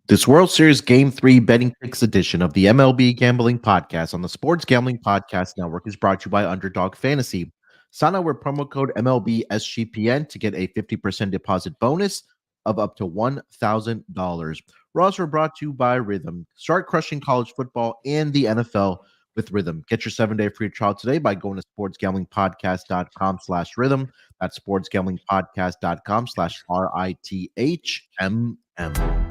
This World Series Game 3 Betting Picks edition of the MLB Gambling Podcast on the Sports Gambling Podcast Network is brought to you by Underdog Fantasy. Sign up with promo code MLB SGPN to get a 50% deposit bonus of up to $1,000. We're also brought to you by Rhythm. Start crushing college football and the NFL with Rhythm. Get your 7-day free trial today by going to sportsgamblingpodcast.com/rhythm. That's sportsgamblingpodcast.com/RITHMM.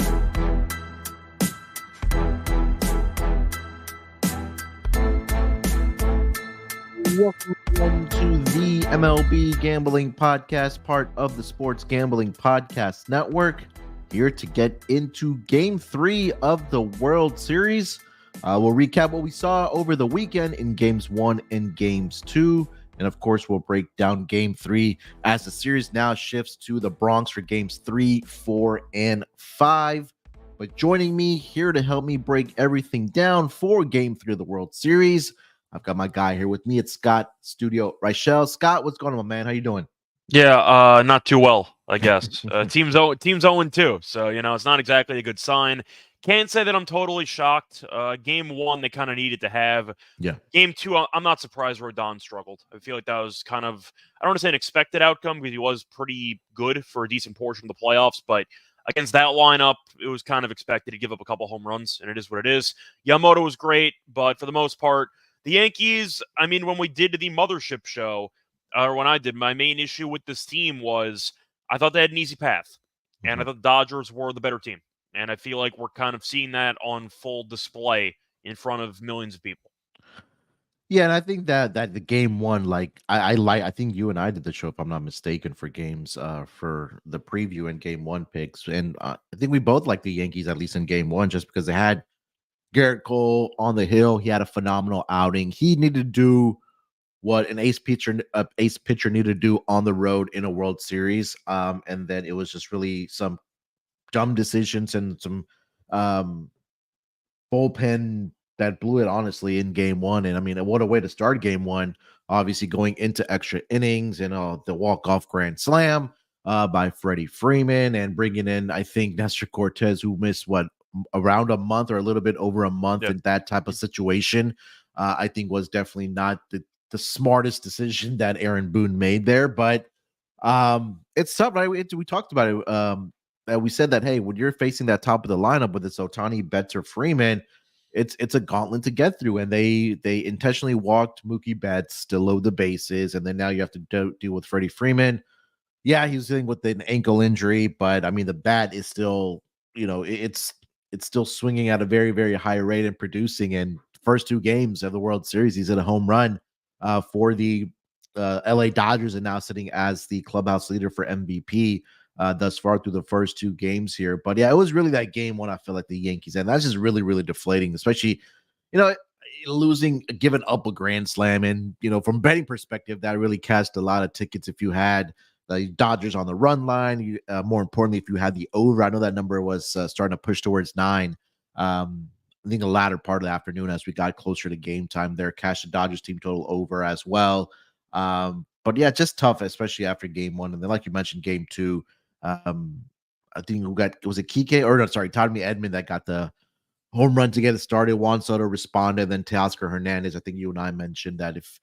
Welcome to the MLB Gambling Podcast, part of the Sports Gambling Podcast Network. Here to get into Game 3 of the World Series. We'll recap what we saw over the weekend in Games 1 and Games 2. And of course, we'll break down Game 3 as the series now shifts to the Bronx for Games 3, 4, and 5. But joining me here to help me break everything down for Game 3 of the World Series, I've got my guy here with me. It's Scott, studio Reichel. Scott, what's going on, man? How you doing? Yeah, not too well, I guess. Team's 0-2, so, it's not exactly a good sign. Can't say that I'm totally shocked. Game 1, they kind of needed to have. Yeah. Game 2, I'm not surprised Rodon struggled. I feel like that was kind of, I don't want to say an expected outcome because he was pretty good for a decent portion of the playoffs, but against that lineup, it was kind of expected to give up a couple home runs, and it is what it is. Yamamoto was great, but for the most part, the Yankees, when we did the Mothership show, or when I did, my main issue with this team was I thought they had an easy path, and I thought the Dodgers were the better team. And I feel like we're kind of seeing that on full display in front of millions of people. Yeah, and I think that the Game 1, I think you and I did the show, if I'm not mistaken, for games for the preview and Game 1 picks. And I think we both like the Yankees, at least in Game 1, just because they had Garrett Cole on the hill. He had a phenomenal outing. He needed to do what an ace pitcher needed to do on the road in a World Series. And then it was just really some dumb decisions and some bullpen that blew it, honestly, in Game 1. And what a way to start Game 1, obviously going into extra innings and the walk-off grand slam by Freddie Freeman, and bringing in, I think, Nestor Cortez, who missed around a month or a little bit over a month. In that type of situation, I think was definitely not the smartest decision that Aaron Boone made there. But it's tough, right? We talked about it. We said that, hey, when you're facing that top of the lineup with this Ohtani, Betts, or Freeman, it's a gauntlet to get through. And they intentionally walked Mookie Betts to load the bases, and then now you have to deal with Freddie Freeman. Yeah, he's dealing with an ankle injury, but the bat is still, it's still swinging at a very, very high rate and producing. And first 2 games of the World Series, he's hit a home run for the LA Dodgers, and now sitting as the clubhouse leader for MVP thus far through the first 2 games here. But yeah, it was really that Game 1, I feel like the Yankees, and that's just really, really deflating, especially, losing, giving up a grand slam. And, from betting perspective, that really cashed a lot of tickets if you had the Dodgers on the run line. More importantly, if you had the over, I know that number was starting to push towards 9. I think the latter part of the afternoon, as we got closer to game time there, cashed the Dodgers team total over as well. But yeah, just tough, especially after Game 1. And then, like you mentioned, Game 2, I think was it Kike, or no, sorry, Tommy Edman that got the home run to get it started. Juan Soto responded, and then Teoscar Hernandez. I think you and I mentioned that if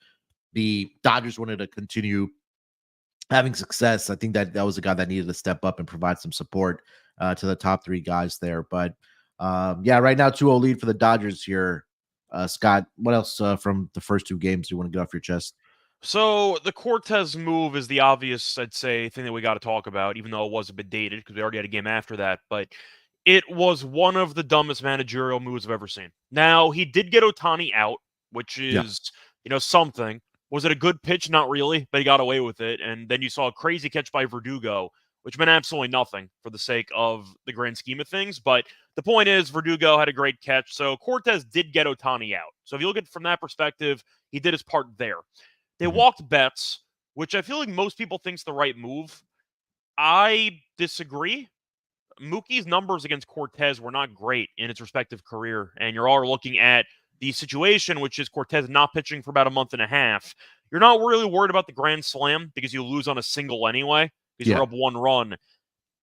the Dodgers wanted to continue having success, I think that was a guy that needed to step up and provide some support to the top 3 guys there. But yeah, right now 2-0 lead for the Dodgers here. Scott, what else from the first 2 games you want to get off your chest? So the Cortez move is the obvious, I'd say, thing that we got to talk about, even though it was a bit dated because we already had a game after that. But it was one of the dumbest managerial moves I've ever seen. Now, he did get Ohtani out, which is, something. Was it a good pitch? Not really, but he got away with it. And then you saw a crazy catch by Verdugo, which meant absolutely nothing for the sake of the grand scheme of things. But the point is, Verdugo had a great catch. So Cortez did get Ohtani out. So if you look at it from that perspective, he did his part there. They walked Betts, which I feel like most people think's the right move. I disagree. Mookie's numbers against Cortez were not great in its respective career, and you're all looking at the situation, which is Cortez not pitching for about a month and a half. You're not really worried about the grand slam because you lose on a single anyway because you're up 1 run.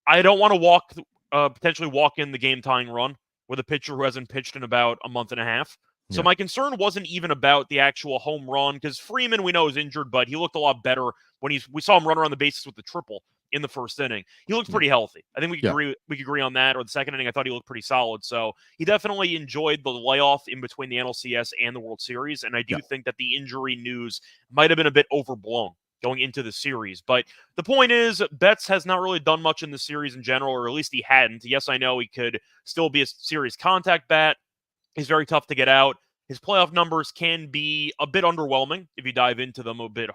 I don't want to walk potentially walk in the game-tying run with a pitcher who hasn't pitched in about a month and a half. So my concern wasn't even about the actual home run, because Freeman, we know, is injured, but he looked a lot better when we saw him run around the bases with the triple in the first inning. He looked pretty healthy. I think we could agree on that. Or the second inning, I thought he looked pretty solid. So he definitely enjoyed the layoff in between the NLCS and the World Series, and I do think that the injury news might have been a bit overblown going into the series. But the point is, Betts has not really done much in the series in general, or at least he hadn't. Yes, I know he could still be a serious contact bat. He's very tough to get out. His playoff numbers can be a bit underwhelming if you dive into them a bit,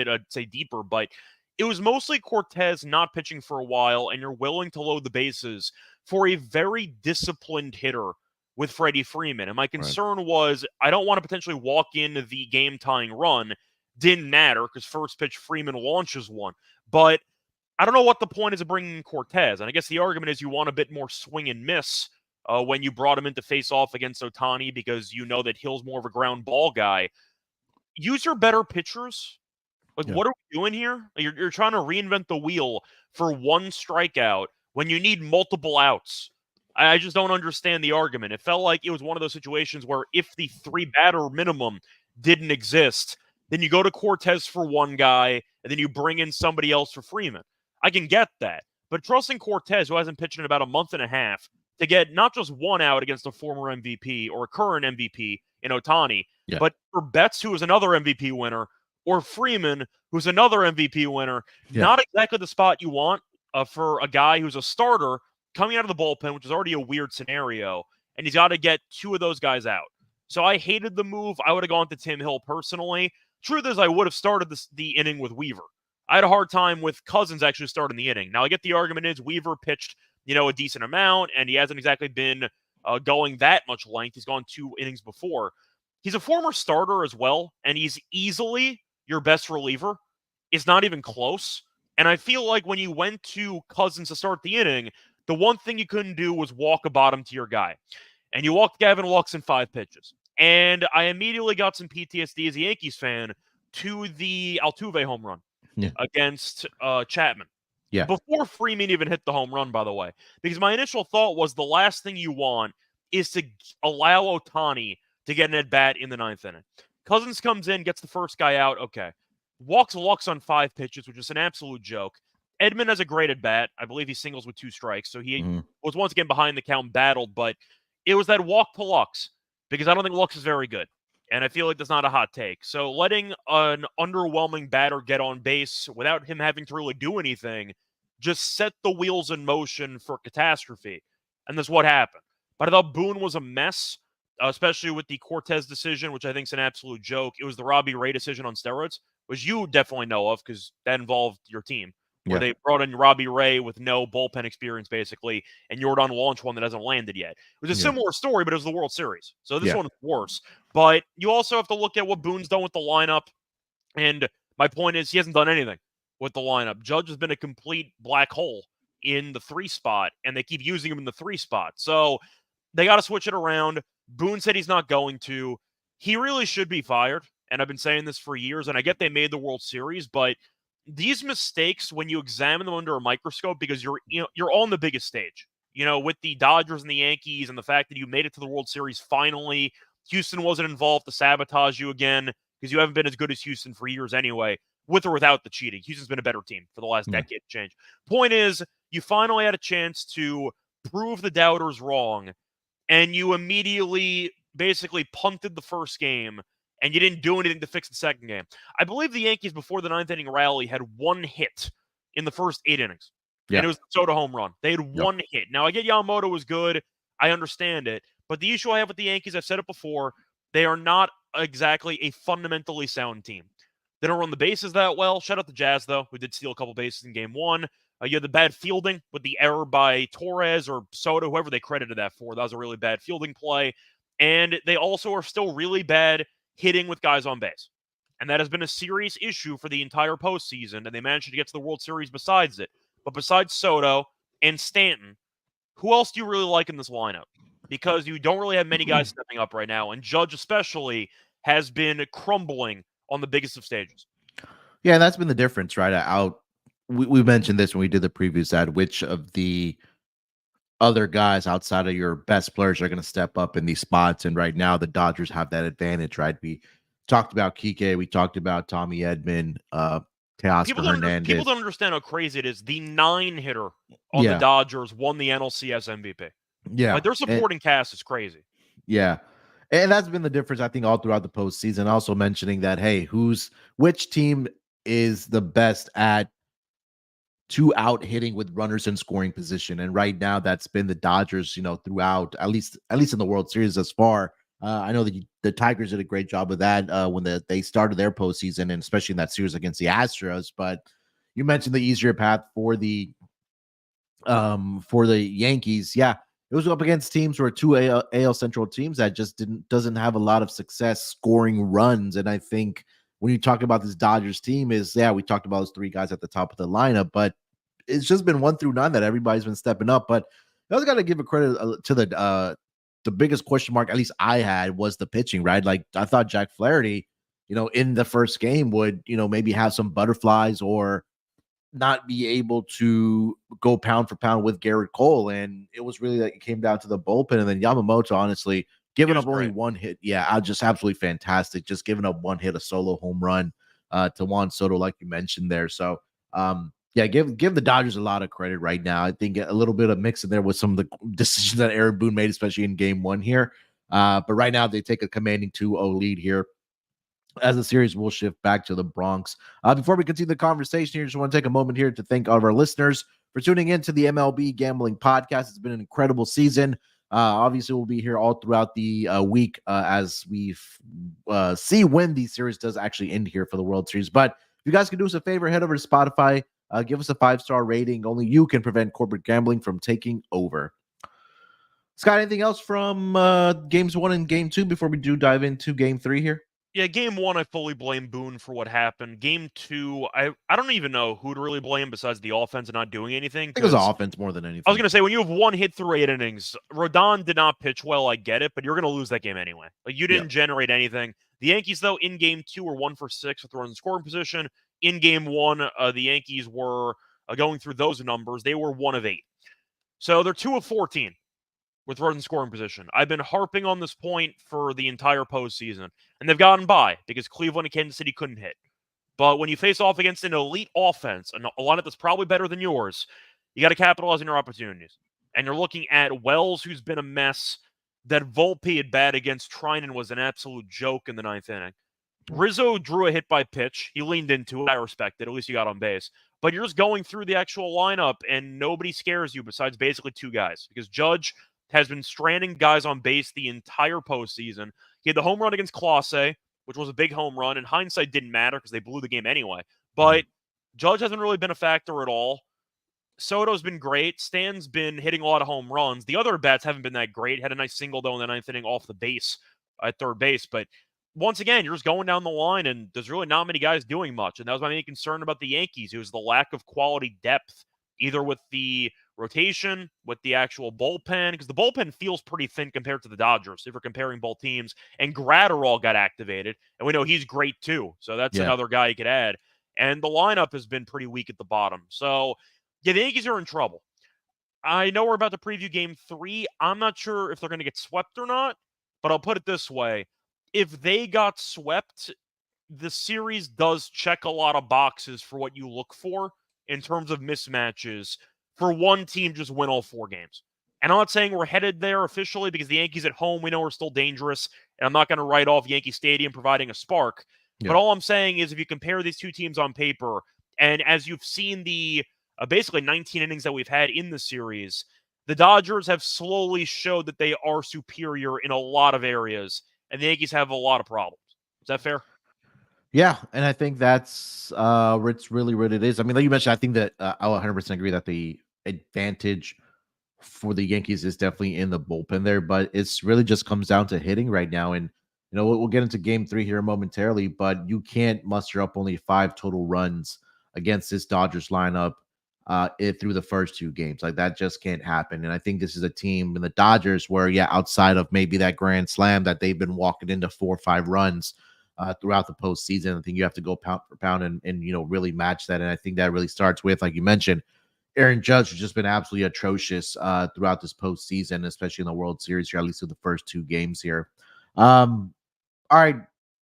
I'd say, deeper. But it was mostly Cortes not pitching for a while, and you're willing to load the bases for a very disciplined hitter with Freddie Freeman. And my concern was, I don't want to potentially walk in the game-tying run. Didn't matter, because first pitch Freeman launches one. But I don't know what the point is of bringing in Cortes. And I guess the argument is you want a bit more swing and miss when you brought him in to face off against Ohtani, because you know that Hill's more of a ground ball guy. Use your better pitchers. Like, what are we doing here? You're trying to reinvent the wheel for one strikeout when you need multiple outs. I just don't understand the argument. It felt like it was one of those situations where if the 3-batter minimum didn't exist, then you go to Cortes for one guy, and then you bring in somebody else for Freeman. I can get that. But trusting Cortes, who hasn't pitched in about a month and a half, to get not just one out against a former MVP or a current MVP in Ohtani, but for Betts, who is another MVP winner, or Freeman, who's another MVP winner, not exactly the spot you want for a guy who's a starter coming out of the bullpen, which is already a weird scenario, and he's got to get two of those guys out. So I hated the move. I would have gone to Tim Hill personally. Truth is, I would have started the inning with Weaver. I had a hard time with Cousins actually starting the inning. Now, I get the argument is Weaver pitched, a decent amount, and he hasn't exactly been going that much length. He's gone 2 innings before. He's a former starter as well, and he's easily your best reliever. It's not even close. And I feel like when you went to Cousins to start the inning, the one thing you couldn't do was walk a bottom tier guy. And you walked Gavin Lux in 5 pitches. And I immediately got some PTSD as a Yankees fan to the Altuve home run against Chapman. Before Freeman even hit the home run, by the way. Because my initial thought was the last thing you want is to allow Ohtani to get an at-bat in the 9th inning. Cousins comes in, gets the first guy out, okay. Walks Lux on 5 pitches, which is an absolute joke. Edman has a great at-bat. I believe he singles with 2 strikes, so he was once again behind the count, battled, but it was that walk to Lux, because I don't think Lux is very good. And I feel like that's not a hot take. So letting an underwhelming batter get on base without him having to really do anything just set the wheels in motion for catastrophe. And that's what happened. But I thought Boone was a mess, especially with the Cortes decision, which I think is an absolute joke. It was the Robbie Ray decision on steroids, which you definitely know of because that involved your team. Where they brought in Robbie Ray with no bullpen experience, basically, and Yordan launched one that hasn't landed yet. It was a similar story, but it was the World Series. So this one is worse. But you also have to look at what Boone's done with the lineup. And my point is he hasn't done anything with the lineup. Judge has been a complete black hole in the 3 spot, and they keep using him in the 3 spot. So they got to switch it around. Boone said he's not going to. He really should be fired. And I've been saying this for years, and I get they made the World Series, but these mistakes, when you examine them under a microscope, because you're on the biggest stage, with the Dodgers and the Yankees, and the fact that you made it to the World Series finally. Houston wasn't involved to sabotage you again, because you haven't been as good as Houston for years anyway, with or without the cheating. Houston's been a better team for the last decade change. Point is, you finally had a chance to prove the doubters wrong, and you immediately basically punted the first game, and you didn't do anything to fix the second game. I believe the Yankees, before the 9th inning rally, had 1 hit in the first 8 innings. And it was the Soto home run. They had 1 hit. Now, I get Yamamoto was good. I understand it. But the issue I have with the Yankees, I've said it before, they are not exactly a fundamentally sound team. They don't run the bases that well. Shout out the Jazz, though, who did steal a couple bases in Game 1. You had the bad fielding with the error by Torres or Soto, whoever they credited that for. That was a really bad fielding play. And they also are still really bad hitting with guys on base. And that has been a serious issue for the entire postseason, and they managed to get to the World Series besides it. But besides Soto and Stanton, who else do you really like in this lineup? Because you don't really have many guys stepping up right now, and Judge especially has been crumbling on the biggest of stages. Yeah, and that's been the difference, right? We mentioned this when we did the previews, which of the other guys outside of your best players are going to step up in these spots. And right now, the Dodgers have that advantage, right? We talked about Kike, we talked about Tommy Edman, Teoscar People Hernandez. don't understand how crazy it is. The 9-hitter on the Yeah, Dodgers won the NLCS MVP. yeah, Like, their and supporting cast is crazy. yeah. And that's been the difference, I think, all throughout the postseason. Also mentioning that, hey, which team is the best at two out hitting with runners in scoring position. And right now, that's been the Dodgers, throughout at least in the World Series thus far. I know that the Tigers did a great job of that when they started their postseason, and especially in that series against the Astros. But you mentioned the easier path for the Yankees. Yeah, it was up against teams who are two AL Central teams that just doesn't have a lot of success scoring runs. And I think when you talk about this Dodgers team, we talked about those three guys at the top of the lineup, but it's just been 1 through 9 that everybody's been stepping up. But I also got to give a credit to the biggest question mark, at least I had, was the pitching, right? Like, I thought Jack Flaherty, in the first game would, maybe have some butterflies or not be able to go pound for pound with Garrett Cole. And it was really like it came down to the bullpen. And then Yamamoto, honestly, giving up only one hit. Yeah, just absolutely fantastic. Just giving up one hit, a solo home run to Juan Soto, like you mentioned there. So, yeah, give the Dodgers a lot of credit right now. I think a little bit of mix in there with some of the decisions that Aaron Boone made, especially in game one here. But right now, they take a commanding 2-0 lead here as the series will shift back to the Bronx. Before we continue the conversation here, just want to take a moment here to thank all of our listeners for tuning in to the MLB Gambling Podcast. It's been an incredible season. Obviously, we'll be here all throughout the week as we see when the series does actually end here for the World Series. But if you guys can do us a favor, head over to Spotify, give us a 5-star rating. Only you can prevent corporate gambling from taking over. Scott, anything else from games 1 and game 2 before we do dive into game 3 here? Yeah, game 1, I fully blame Boone for what happened. Game 2, I don't even know who to really blame besides the offense and not doing anything. I think it was offense more than anything. I was going to say, when you have 1 hit through 8 innings, Rodon did not pitch well, I get it, but you're going to lose that game anyway. Like, you didn't generate anything. The Yankees, though, in game 2 were 1 for 6 with runners in scoring position. In game 1, the Yankees were going through those numbers. They were 1 of 8. So they're 2 of 14. With runners in scoring position. I've been harping on this point for the entire postseason, and they've gotten by because Cleveland and Kansas City couldn't hit. But when you face off against an elite offense, a lineup that's probably better than yours, you got to capitalize on your opportunities. And you're looking at Wells, who's been a mess. That Volpe at bat against Trinan was an absolute joke in the 9th inning. Rizzo drew a hit by pitch. He leaned into it. I respect it. At least he got on base. But you're just going through the actual lineup, and nobody scares you besides basically 2 guys. Because Judge has been stranding guys on base the entire postseason. He had the home run against Clase, which was a big home run. In hindsight, didn't matter because they blew the game anyway. But Judge hasn't really been a factor at all. Soto's been great. Stan's been hitting a lot of home runs. The other bats haven't been that great. Had a nice single, though, in the 9th inning off the base at third base. But once again, you're just going down the line, and there's really not many guys doing much. And that was my main concern about the Yankees. It was the lack of quality depth, either with the rotation, with the actual bullpen, because the bullpen feels pretty thin compared to the Dodgers if we're comparing both teams. And Gratterall got activated, and we know he's great too. So that's another guy you could add. And the lineup has been pretty weak at the bottom. So, yeah, the Yankees are in trouble. I know we're about to preview game 3. I'm not sure if they're going to get swept or not, but I'll put it this way. If they got swept, the series does check a lot of boxes for what you look for in terms of mismatches for one team just win all 4 games. And I'm not saying we're headed there officially because the Yankees at home, we know we're still dangerous, and I'm not going to write off Yankee Stadium providing a spark. Yeah. But all I'm saying is if you compare these 2 teams on paper, and as you've seen the basically 19 innings that we've had in the series, the Dodgers have slowly showed that they are superior in a lot of areas, and the Yankees have a lot of problems. Is that fair? Yeah, and I think that's it's really what it is. I mean, like you mentioned, I think that I'll 100% agree that the advantage for the Yankees is definitely in the bullpen there, but it's really just comes down to hitting right now. And we'll get into game 3 here momentarily, but you can't muster up only 5 total runs against this Dodgers lineup through the first 2 games. Like, that just can't happen. And I think this is a team in the Dodgers where, outside of maybe that grand slam that they've been walking into 4 or 5 runs throughout the postseason, I think you have to go pound for pound and really match that. And I think that really starts with, like you mentioned, Aaron Judge has just been absolutely atrocious throughout this postseason, especially in the World Series here, at least through the first 2 games here. All right,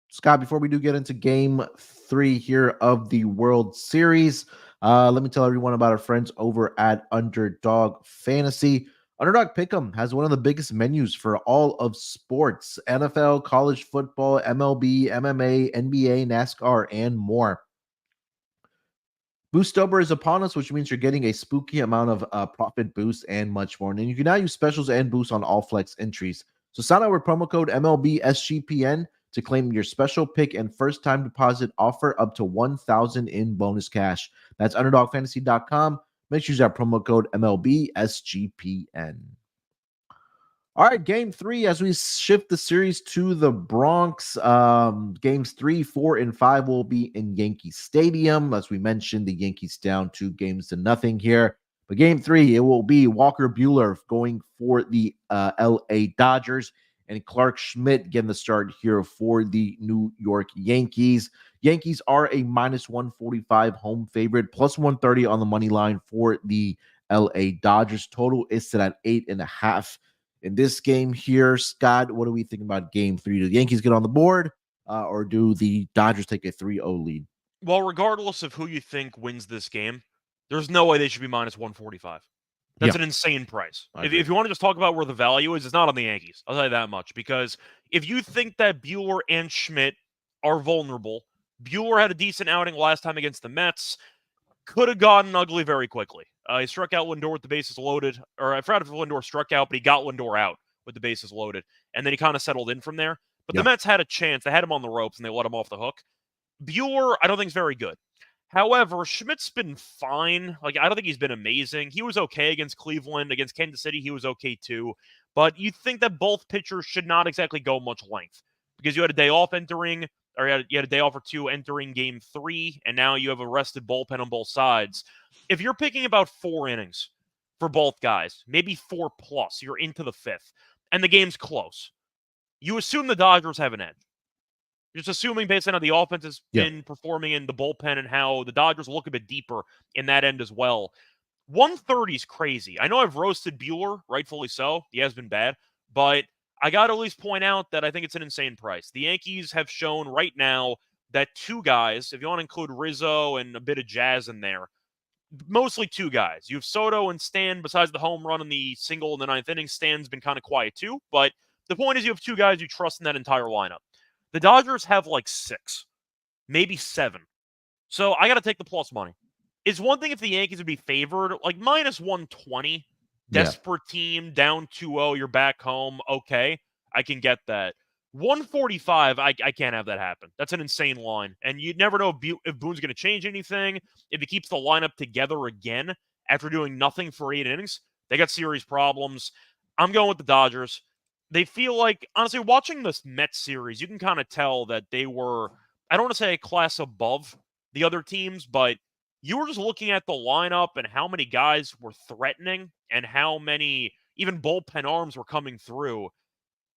Scott, before we do get into game 3 here of the World Series, let me tell everyone about our friends over at Underdog Fantasy. Underdog Pick'em has one of the biggest menus for all of sports: NFL, college football, MLB, MMA, NBA, NASCAR, and more. Boostober is upon us, which means you're getting a spooky amount of profit boost and much more. And you can now use specials and boosts on all flex entries. So sign up with promo code MLB SGPN to claim your special pick and first time deposit offer up to $1,000 in bonus cash. That's underdogfantasy.com. Make sure you use that promo code MLB SGPN. All right, game 3, as we shift the series to the Bronx, games 3, 4, and 5 will be in Yankee Stadium. As we mentioned, the Yankees down 2-0 here. But game 3, it will be Walker Buehler going for the LA Dodgers and Clark Schmidt getting the start here for the New York Yankees. Yankees are a -145 home favorite, +130 on the money line for the LA Dodgers. Total is set at 8.5. In this game here, Scott, what are we thinking about game 3? Do the Yankees get on the board or do the Dodgers take a 3-0 lead? Well, regardless of who you think wins this game, there's no way they should be -145. That's an insane price. If you want to just talk about where the value is, it's not on the Yankees. I'll tell you that much. Because if you think that Buehler and Schmidt are vulnerable, Buehler had a decent outing last time against the Mets, could have gotten ugly very quickly. He struck out Lindor with the bases loaded, or I forgot if Lindor struck out, but he got Lindor out with the bases loaded, and then he kind of settled in from there. But the Mets had a chance. They had him on the ropes, and they let him off the hook. Buehler, I don't think is very good. However, Schmidt's been fine. Like, I don't think he's been amazing. He was okay against Cleveland. Against Kansas City, he was okay too. But you think that both pitchers should not exactly go much length because you had a day off entering, or you had a day off or two entering game 3, and now you have a rested bullpen on both sides. If you're picking about 4 innings for both guys, maybe 4 plus, you're into the 5th, and the game's close, you assume the Dodgers have an edge. Just assuming based on how the offense has been performing in the bullpen and how the Dodgers look a bit deeper in that end as well. 130 is crazy. I know I've roasted Buehler, rightfully so. He has been bad. But I got to at least point out that I think it's an insane price. The Yankees have shown right now that 2 guys, if you want to include Rizzo and a bit of Jazz in there, mostly 2 guys. You have Soto and Stan, besides the home run and the single in the 9th inning. Stan's been kind of quiet too. But the point is you have 2 guys you trust in that entire lineup. The Dodgers have like 6, maybe 7. So I got to take the plus money. It's one thing if the Yankees would be favored, like -120, desperate team, down 2-0, you're back home. Okay, I can get that. 145, I can't have that happen. That's an insane line. And you never know if Boone's going to change anything. If he keeps the lineup together again after doing nothing for 8 innings, they got serious problems. I'm going with the Dodgers. They feel like, honestly, watching this Mets series, you can kind of tell that they were, I don't want to say a class above the other teams, but you were just looking at the lineup and how many guys were threatening and how many even bullpen arms were coming through.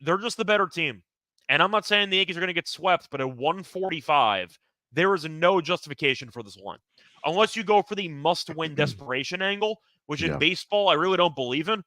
They're just the better team. And I'm not saying the Yankees are going to get swept, but at 145, there is no justification for this line. Unless you go for the must-win desperation angle, which in baseball I really don't believe in.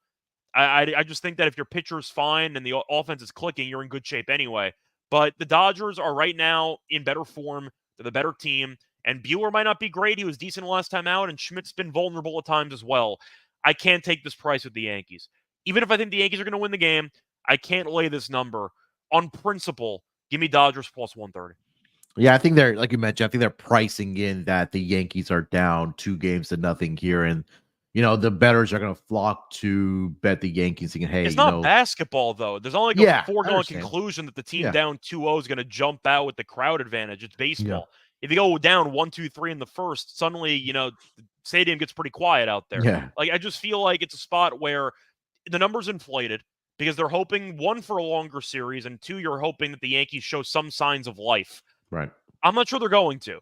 I just think that if your pitcher's fine and the offense is clicking, you're in good shape anyway. But the Dodgers are right now in better form. They're the better team. And Buehler might not be great. He was decent last time out, and Schmidt's been vulnerable at times as well. I can't take this price with the Yankees. Even if I think the Yankees are going to win the game, I can't lay this number. On principle, give me Dodgers plus 130. Yeah, I think they're, like you mentioned, I think they're pricing in that the Yankees are down 2-0 here, and the bettors are going to flock to bet the Yankees. Thinking, hey, it's not basketball though. There's only like a foregone conclusion that the team down 2-0 is going to jump out with the crowd advantage. It's baseball. If you go down 1-2-3 in the first, suddenly the stadium gets pretty quiet out there. Yeah. Like, I just feel like it's a spot where the number's inflated because they're hoping, 1, for a longer series, and 2, you're hoping that the Yankees show some signs of life. Right. I'm not sure they're going to.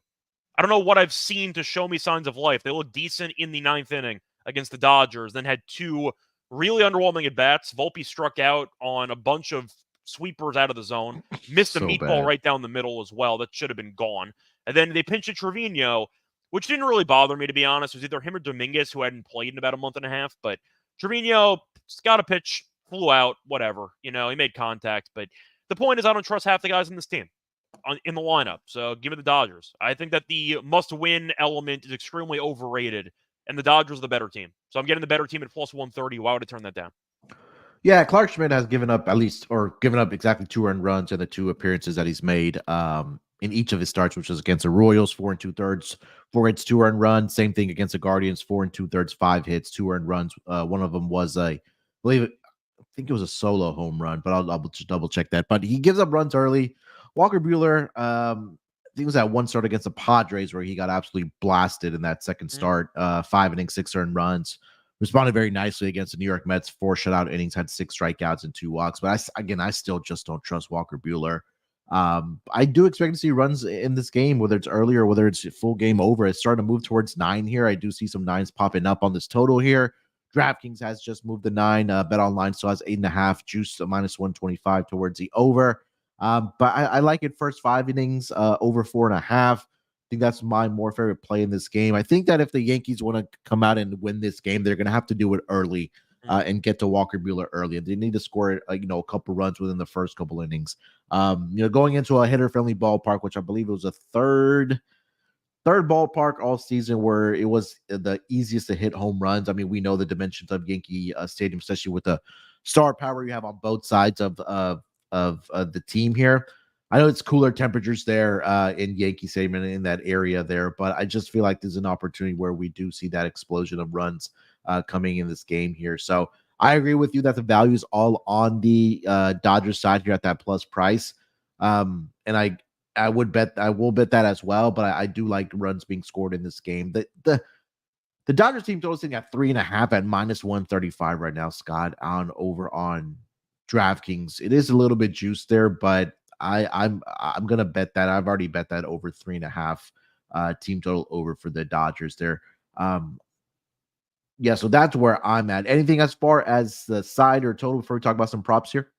I don't know what I've seen to show me signs of life. They look decent in the 9th inning against the Dodgers, then had 2 really underwhelming at-bats. Volpe struck out on a bunch of sweepers out of the zone, missed a meatball right down the middle as well. That should have been gone. And then they pinch at Trevino, which didn't really bother me, to be honest. It was either him or Dominguez, who hadn't played in about a month and a half. But Trevino got a pitch, flew out, whatever. He made contact. But the point is, I don't trust half the guys in this team in the lineup. So give me the Dodgers. I think that the must-win element is extremely overrated, and the Dodgers are the better team. So I'm getting the better team at plus 130. Why would I turn that down? Yeah, Clark Schmidt has given up exactly 2 earned runs in the 2 appearances that he's made in each of his starts, which was against the Royals, 4 2/3, 4 hits, 2 earned runs. Same thing against the Guardians, 4 2/3, 5 hits, 2 earned runs. One of them was I think it was a solo home run, but I'll just double check that. But he gives up runs early. Walker Buehler, I think it was that one start against the Padres where he got absolutely blasted in that second start. 5 innings, 6 earned runs. Responded very nicely against the New York Mets. 4 shutout innings, had 6 strikeouts and 2 walks. But I still just don't trust Walker Buehler. I do expect to see runs in this game, whether it's early or whether it's full game over. It's starting to move towards 9 here. I do see some 9s popping up on this total here. DraftKings has just moved the 9. Bet Online still has 8.5, juice to minus 125 towards the over. But I like it first 5 innings, over 4.5. I think that's my more favorite play in this game. I think that if the Yankees want to come out and win this game, they're going to have to do it early and get to Walker Buehler early. And they need to score, a couple runs within the first couple innings. Going into a hitter-friendly ballpark, which I believe it was a third ballpark all season where it was the easiest to hit home runs. I mean, we know the dimensions of Yankee Stadium, especially with the star power you have on both sides of the team here. I know it's cooler temperatures there in Yankee Stadium and in that area there, but I just feel like there's an opportunity where we do see that explosion of runs coming in this game here. So I agree with you that the value is all on the Dodgers side here at that plus price. And I will bet that as well, but I do like runs being scored in this game. The Dodgers team total sitting at 3.5 at minus 135 right now, Scott, over on DraftKings. It is a little bit juiced there, but I'm gonna bet that. I've already bet that over 3.5 team total over for the Dodgers there. Yeah, so that's where I'm at. Anything as far as the side or total before we talk about some props here?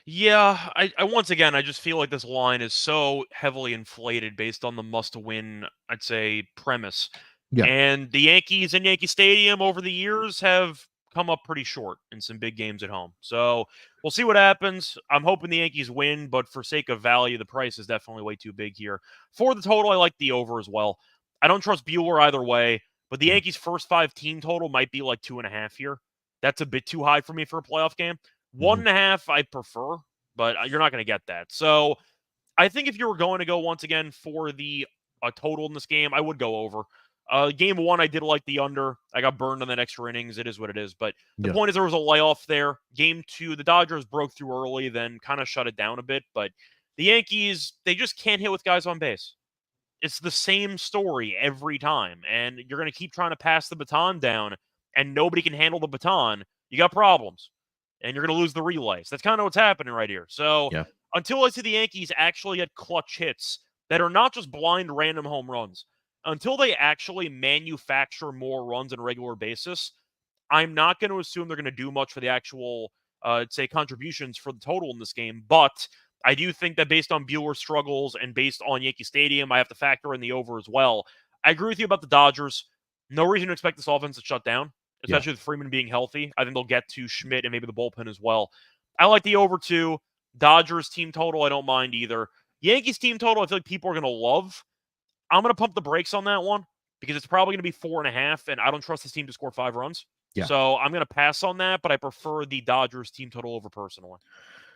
Yeah, I once again, I just feel like this line is so heavily inflated based on the must-win, I'd say, premise. Yeah. And the Yankees in Yankee Stadium over the years have come up pretty short in some big games at home. So we'll see what happens. I'm hoping the Yankees win, but for sake of value, the price is definitely way too big here. For the total, I like the over as well. I don't trust Buehler either way, but the Yankees' first 5 team total might be like 2.5 here. That's a bit too high for me for a playoff game. 1.5 I prefer, but you're not going to get that. So I think if you were going to go once again for the total in this game, I would go over. Game 1, I did like the under. I got burned on that extra innings. It is what it is. But the point is there was a layoff there. Game 2, the Dodgers broke through early, then kind of shut it down a bit. But the Yankees, they just can't hit with guys on base. It's the same story every time. And you're going to keep trying to pass the baton down, and nobody can handle the baton. You got problems. And you're going to lose the relays. That's kind of what's happening right here. So until I see the Yankees actually get clutch hits that are not just blind random home runs, until they actually manufacture more runs on a regular basis, I'm not going to assume they're going to do much for the actual, say, contributions for the total in this game. But I do think that based on Buehler's struggles and based on Yankee Stadium, I have to factor in the over as well. I agree with you about the Dodgers. No reason to expect this offense to shut down, especially with Freeman being healthy. I think they'll get to Schmidt and maybe the bullpen as well. I like the over 2. Dodgers team total, I don't mind either. Yankees team total, I feel like people are going to love. I'm going to pump the brakes on that one because it's probably going to be 4.5, and I don't trust this team to score 5 runs. So I'm going to pass on that, but I prefer the Dodgers team total over personally.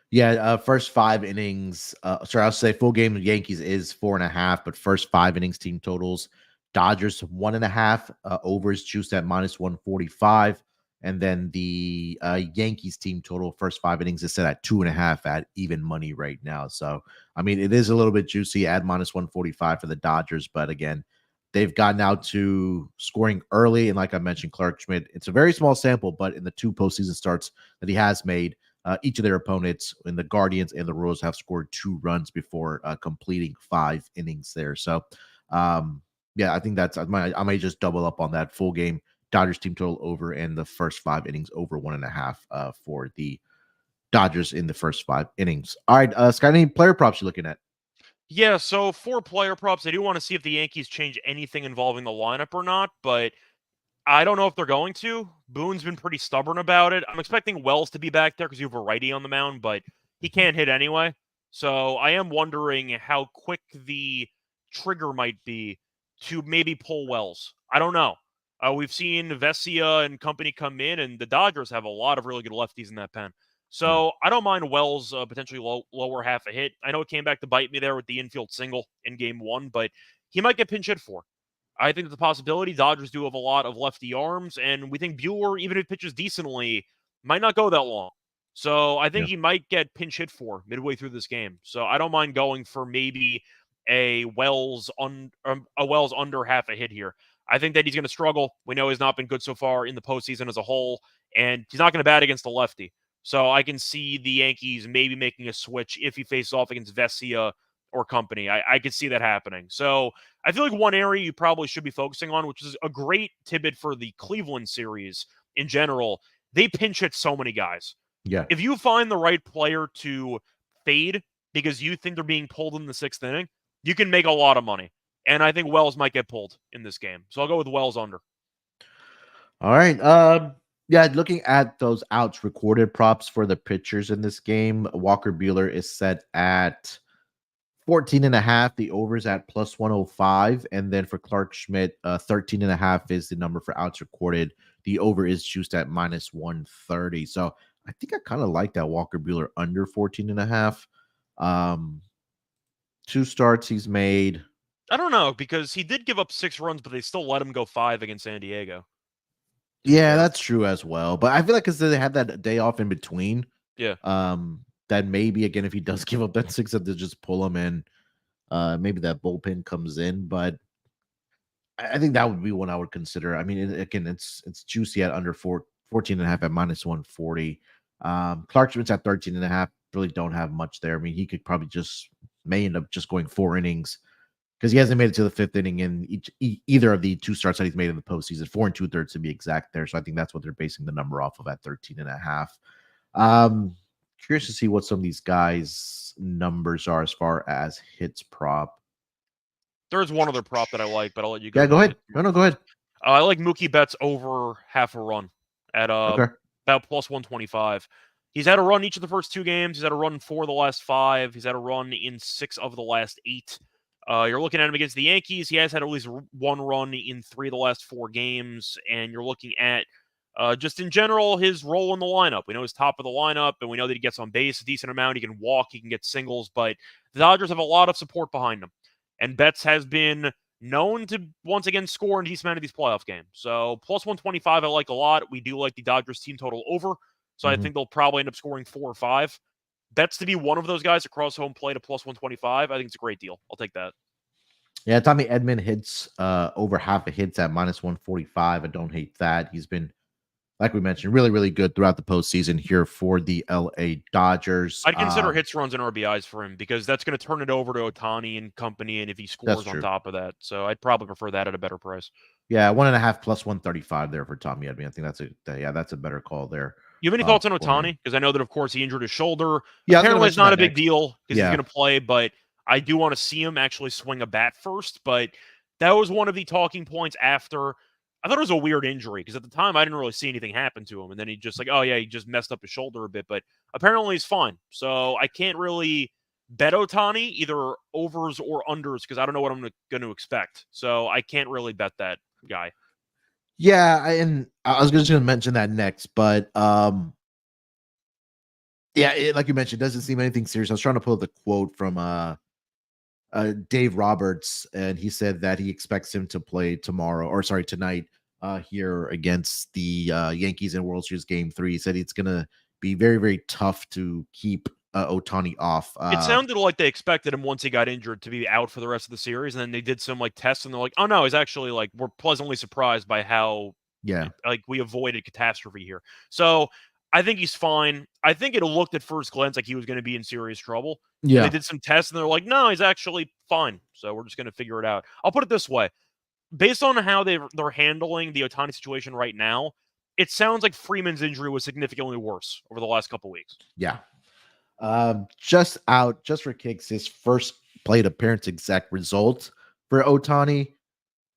Yeah, first 5 innings. I'll say full game of Yankees is 4.5, but first 5 innings team totals. Dodgers 1.5, overs juiced at minus 145. And then the Yankees team total first 5 innings is set at 2.5 at even money right now. So, I mean, it is a little bit juicy at minus 145 for the Dodgers. But again, they've gotten out to scoring early. And like I mentioned, Clark Schmidt, it's a very small sample, but in the 2 postseason starts that he has made, each of their opponents in the Guardians and the Royals have scored 2 runs before completing 5 innings there. So, I think I might just double up on that full game Dodgers team total over and the first 5 innings over 1.5 for the Dodgers in the first 5 innings. All right, Scott, any player props you're looking at? Yeah, so for player props, I do want to see if the Yankees change anything involving the lineup or not, but I don't know if they're going to. Boone's been pretty stubborn about it. I'm expecting Wells to be back there because you have a righty on the mound, but he can't hit anyway. So I am wondering how quick the trigger might be to maybe pull Wells. I don't know. We've seen Vesia and company come in, and the Dodgers have a lot of really good lefties in that pen. Yeah. So I don't mind Wells potentially lower half a hit. I know it came back to bite me there with the infield single in game one, but he might get pinch hit for. I think it's a possibility. Dodgers do have a lot of lefty arms, and we think Bueller, even if he pitches decently, might not go that long. So I think Yeah. he might get pinch hit for midway through this game. So I don't mind going for maybe a Wells under half a hit here. I think that he's going to struggle. We know he's not been good so far in the postseason as a whole, and he's not going to bat against the lefty. So I can see the Yankees maybe making a switch if he faces off against Vesia or company. I could see that happening. So I feel like one area you probably should be focusing on, which is a great tidbit for the Cleveland series in general, they pinch hit so many guys. Yeah. If you find the right player to fade because you think they're being pulled in the sixth inning, you can make a lot of money. And I think Wells might get pulled in this game. So I'll go with Wells under. All right. Yeah, looking at those outs recorded props for the pitchers in this game, Walker Buehler is set at 14.5. The overs at plus 105. And then for Clark Schmidt, 13.5 is the number for outs recorded. The over is juiced at minus 130. So I think I kind of like that Walker Buehler under 14.5. 2 starts he's made. I don't know, because he did give up 6 runs, but they still let him go 5 against San Diego. Yeah, that's true as well. But I feel like because they had that day off in between, Yeah. that maybe again if he does give up that 6, that they just pull him in. Maybe that bullpen comes in, but I think that would be one I would consider. I mean, again, it's juicy at under 14.5 at minus 140. Clark Schmidt's at 13.5. Really don't have much there. I mean, he could probably may end up just going 4 innings because he hasn't made it to the 5th inning in either of the 2 starts that he's made in the postseason, 4 2/3 to be exact there. So I think that's what they're basing the number off of at 13.5. Curious to see what some of these guys' numbers are as far as hits prop. There's one other prop that I like, but I'll let you go. Yeah, go ahead. No, go ahead. I like Mookie Betts over half a run at Okay. about plus 125. He's had a run each of the first 2 games. He's had a run in 4 of the last 5. He's had a run in 6 of the last 8. You're looking at him against the Yankees. He has had at least 1 run in 3 of the last 4 games. And you're looking at just in general his role in the lineup. We know he's top of the lineup, and we know that he gets on base a decent amount. He can walk, he can get singles, but the Dodgers have a lot of support behind him. And Betts has been known to once again score in decent amount of these playoff games. So plus 125, I like a lot. We do like the Dodgers team total over. So I think they'll probably end up scoring 4 or 5. Betts to be one of those guys across home plate at plus 125. I think it's a great deal. I'll take that. Yeah, Tommy Edman hits over half a hits at minus 145. I don't hate that. He's been, like we mentioned, really, really good throughout the postseason here for the LA Dodgers. I'd consider hits, runs, and RBIs for him because that's going to turn it over to Ohtani and company, and if he scores on top of that. So I'd probably prefer that at a better price. Yeah, 1.5 plus 135 there for Tommy Edman. I think that's a better call there. You have any thoughts on Ohtani? Because I know that, of course, he injured his shoulder. Yeah, apparently it's not a big deal because he's going to play, but I do want to see him actually swing a bat first. But that was one of the talking points after. I thought it was a weird injury because at the time I didn't really see anything happen to him. And then he just like, oh, yeah, he just messed up his shoulder a bit. But apparently he's fine. So I can't really bet Ohtani, either overs or unders, because I don't know what I'm going to expect. So I can't really bet that guy. Yeah, and I was just going to mention that next, but yeah, like you mentioned, doesn't seem anything serious. I was trying to pull the quote from Dave Roberts, and he said that he expects him to play tonight here against the Yankees in World Series Game 3. He said it's going to be very, very tough to keep Ohtani off. It sounded like they expected him once he got injured to be out for the rest of the series, and then they did some tests, and they're like, "Oh no, he's actually we're pleasantly surprised by how we avoided catastrophe here." So I think he's fine. I think it looked at first glance like he was going to be in serious trouble. Yeah, they did some tests, and they're like, "No, he's actually fine." So we're just going to figure it out. I'll put it this way: based on how they're handling the Ohtani situation right now, it sounds like Freeman's injury was significantly worse over the last couple weeks. Yeah. Just for kicks, his first plate appearance exact result for Ohtani.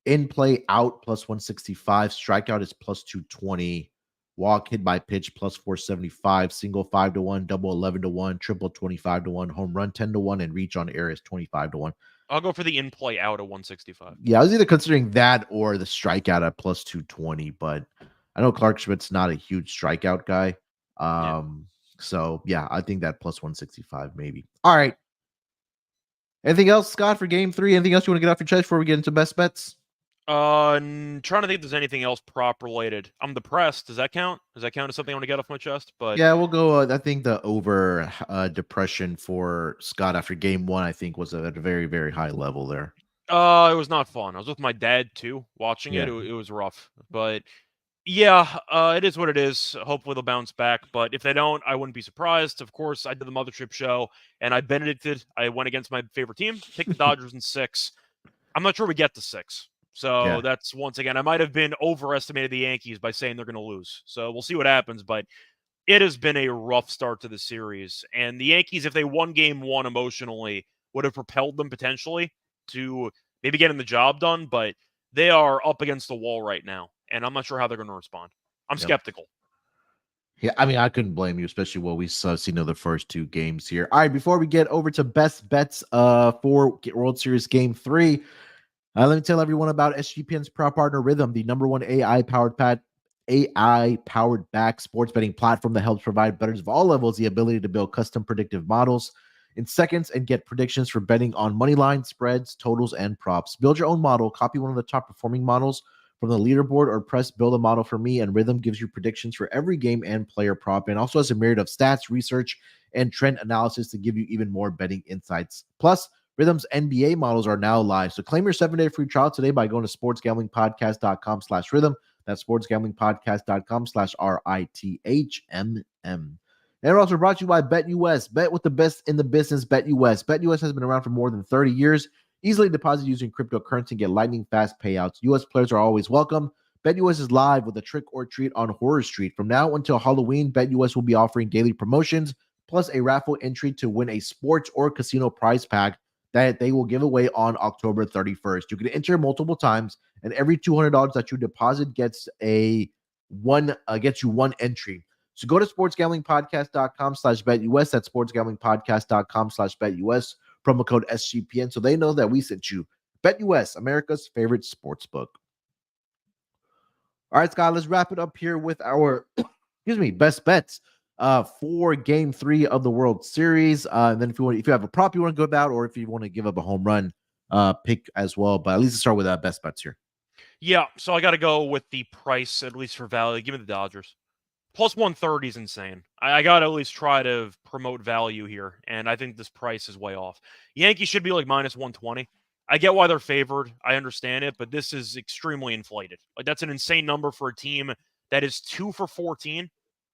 In play out plus 165, strikeout is plus 220, walk hit by pitch plus 475, single 5-1, double 11-1, triple 25-1, home run 10-1, and reach on air is 25-1. I'll go for the in play out at 165. Yeah, I was either considering that or the strikeout at plus 220, but I know Clark Schmidt's not a huge strikeout guy. Yeah. So yeah, I think that plus 165 maybe. All right. Anything else, Scott, for game 3? Anything else you want to get off your chest before we get into best bets? Trying to think if there's anything else prop related. I'm depressed. Does that count? Does that count as something I want to get off my chest? But yeah, we'll go. I think the over depression for Scott after game 1, I think, was at a very, very high level there. It was not fun. I was with my dad too, watching it. It was rough, but yeah, it is what it is. Hopefully they'll bounce back, but if they don't, I wouldn't be surprised. Of course, I did the Mothership show, and I benedicted. I went against my favorite team, picked the Dodgers in 6. I'm not sure we get to 6. So that's, once again, I might have been overestimated the Yankees by saying they're going to lose. So we'll see what happens, but it has been a rough start to the series. And the Yankees, if they won game 1 emotionally, would have propelled them potentially to maybe getting the job done, but they are up against the wall right now, and I'm not sure how they're going to respond. I'm skeptical. Yeah, I mean, I couldn't blame you, especially what we've seen in the first 2 games here. All right, before we get over to best bets for World Series Game 3, let me tell everyone about SGPN's proud partner Rhythm, the #1 AI-powered back sports betting platform that helps provide bettors of all levels the ability to build custom predictive models in seconds and get predictions for betting on money line, spreads, totals, and props. Build your own model, copy one of the top performing models from the leaderboard, or press build a model for me, and Rhythm gives you predictions for every game and player prop, and also has a myriad of stats, research, and trend analysis to give you even more betting insights. Plus, Rhythm's NBA models are now live. So claim your 7-day free trial today by going to sportsgamblingpodcast.com/rhythm. That's sportsgamblingpodcast.com/RITHMM. And we're also brought to you by BetUS. Bet with the best in the business, BetUS. BetUS has been around for more than 30 years. Easily deposit using cryptocurrency and get lightning fast payouts. U.S. players are always welcome. BetUS is live with a trick or treat on Horror Street. From now until Halloween, BetUS will be offering daily promotions, plus a raffle entry to win a sports or casino prize pack that they will give away on October 31st. You can enter multiple times, and every $200 that you deposit gets you one entry. So go to sportsgamblingpodcast.com/betus. That's sportsgamblingpodcast.com/betus. Promo code SGPN, so they know that we sent you. BetUS, America's favorite sports book. All right, Scott, let's wrap it up here with our best bets for game 3 of the World Series. And then if you have a prop you want to go about, or if you want to give up a home run pick as well, but at least let's start with best bets here. Yeah, so I got to go with the price, at least for value. Give me the Dodgers. Plus 130 is insane. I got to at least try to promote value here, and I think this price is way off. Yankees should be like minus 120. I get why they're favored. I understand it, but this is extremely inflated. Like, that's an insane number for a team that is 2 for 14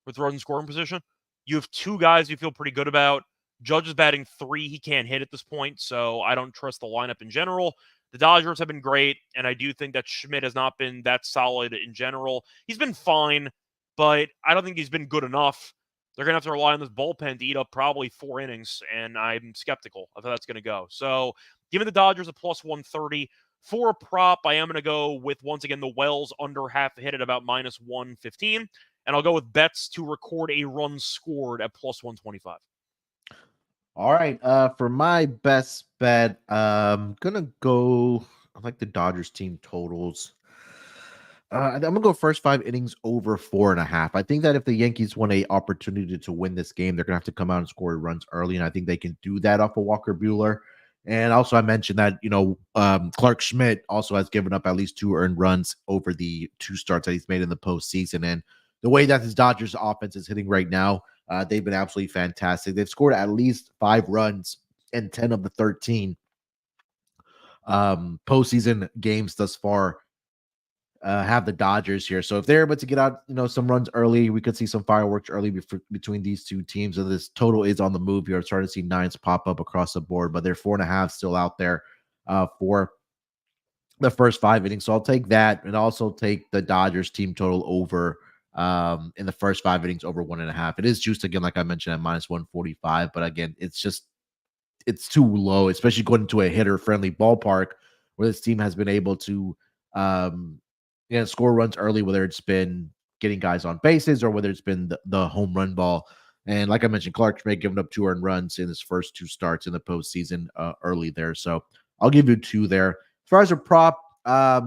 with runners in scoring position. You have 2 guys you feel pretty good about. Judge is batting 3. He can't hit at this point, so I don't trust the lineup in general. The Dodgers have been great, and I do think that Schmidt has not been that solid in general. He's been fine, but I don't think he's been good enough. They're going to have to rely on this bullpen to eat up probably 4 innings, and I'm skeptical of how that's going to go. So give me the Dodgers a plus 130. For a prop, I am going to go with, once again, the Wells under half a hit at about minus 115, and I'll go with Betts to record a run scored at plus 125. All right, for my best bet, I'm gonna go. I like the Dodgers team totals. I'm gonna go first 5 innings over 4.5. I think that if the Yankees want a opportunity to win this game, they're gonna have to come out and score runs early, and I think they can do that off of Walker Buehler. And also, I mentioned that Clark Schmidt also has given up at least 2 earned runs over the 2 starts that he's made in the postseason. And the way that his Dodgers offense is hitting right now, they've been absolutely fantastic. They've scored at least 5 runs in 10 of the 13 postseason games thus far. Have the Dodgers here. So if they're able to get out, some runs early, we could see some fireworks early between these 2 teams. So this total is on the move here. I'm starting to see 9s pop up across the board, but they're 4.5 still out there for the first 5 innings. So I'll take that, and also take the Dodgers team total over in the first 5 innings over 1.5. It is juiced again, like I mentioned, at minus 145, but again, it's it's too low, especially going into a hitter friendly ballpark where this team has been able to score runs early, whether it's been getting guys on bases or whether it's been the home run ball. And like I mentioned, Clark Schmidt giving up 2 earned runs in his first 2 starts in the postseason early there. So I'll give you 2 there. As far as a prop, I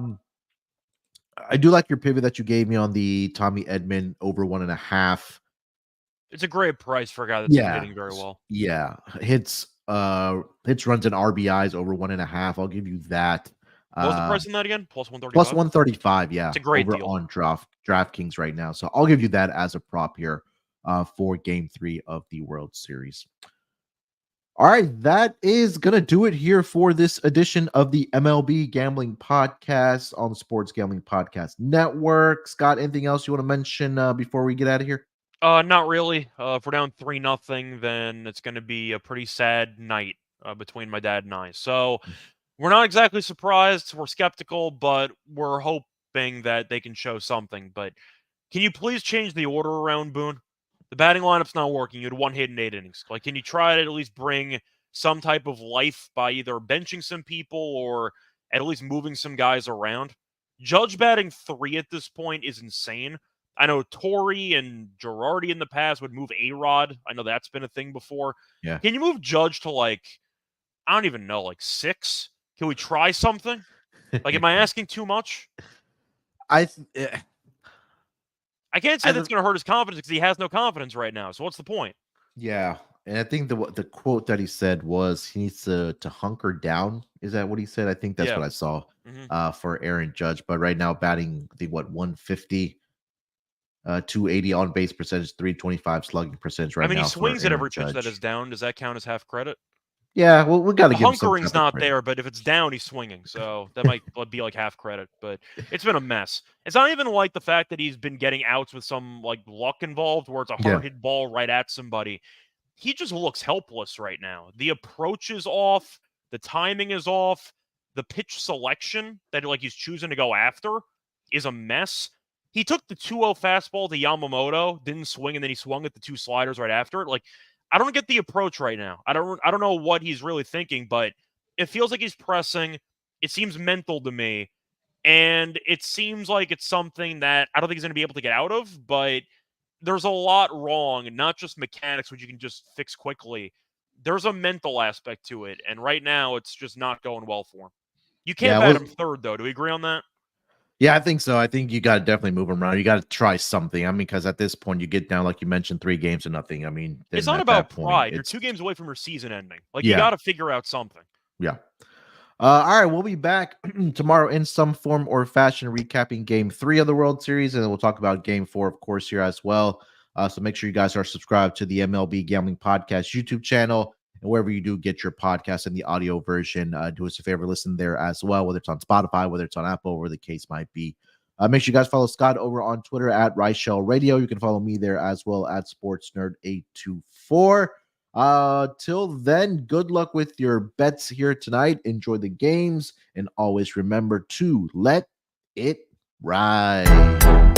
do like your pivot that you gave me on the Tommy Edman over 1.5. It's a great price for a guy that's been hitting very well. Yeah. Hits runs and RBIs over 1.5. I'll give you that. What was the price on that again? Plus 135? Plus 135, yeah. It's a great over deal on DraftKings right now. So I'll give you that as a prop here for Game 3 of the World Series. All right, that is going to do it here for this edition of the MLB Gambling Podcast on the Sports Gambling Podcast Network. Scott, anything else you want to mention before we get out of here? Not really. If we're down 3-0, then it's going to be a pretty sad night between my dad and I. So we're not exactly surprised. We're skeptical, but we're hoping that they can show something. But can you please change the order around, Boone? The batting lineup's not working. You had 1 hit in 8 innings. Like, can you try to at least bring some type of life by either benching some people or at least moving some guys around? Judge batting 3 at this point is insane. I know Torrey and Girardi in the past would move A-Rod. I know that's been a thing before. Yeah. Can you move Judge to, like, I don't even know, like 6? Can we try something? Like, am I asking too much? I can't say that's going to hurt his confidence because he has no confidence right now. So what's the point? Yeah, and I think the quote that he said was he needs to hunker down. Is that what he said? I think that's what I saw for Aaron Judge. But right now, batting, I think 150, 280 on base percentage, 325 slugging percentage right now. I mean, he swings at every pitch Judge. that is down. Does that count as half credit? Yeah, well, we got to give him some hunkering's not there, but if it's down, he's swinging. So that might be like half credit. But it's been a mess. It's not even like the fact that he's been getting outs with some like luck involved, where it's a hard hit ball right at somebody. He just looks helpless right now. The approach is off. The timing is off. The pitch selection that like he's choosing to go after is a mess. He took the 2-0 fastball to Yamamoto, didn't swing, and then he swung at the 2 sliders right after it. Like, I don't get the approach right now. I don't know what he's really thinking, but it feels like he's pressing. It seems mental to me, and it seems like it's something that I don't think he's going to be able to get out of, but there's a lot wrong, not just mechanics, which you can just fix quickly. There's a mental aspect to it, and right now it's just not going well for him. You can't bat him third, though. Do we agree on that? Yeah, I think so. I think you got to definitely move him around. You got to try something. I mean, because at this point, you get down, like you mentioned, 3-0. I mean, it's not about pride. You're 2 games away from your season ending. Like, you got to figure out something. Yeah. All right, we'll be back tomorrow in some form or fashion, recapping Game 3 of the World Series, and then we'll talk about Game 4, of course, here as well. So make sure you guys are subscribed to the MLB Gambling Podcast YouTube channel. And wherever you do get your podcast in the audio version, do us a favor, listen there as well, whether it's on Spotify, whether it's on Apple, where the case might be. Make sure you guys follow Scott over on Twitter at Reichel Radio. You can follow me there as well at SportsNerd824. Till then, good luck with your bets here tonight. Enjoy the games, and always remember to let it ride.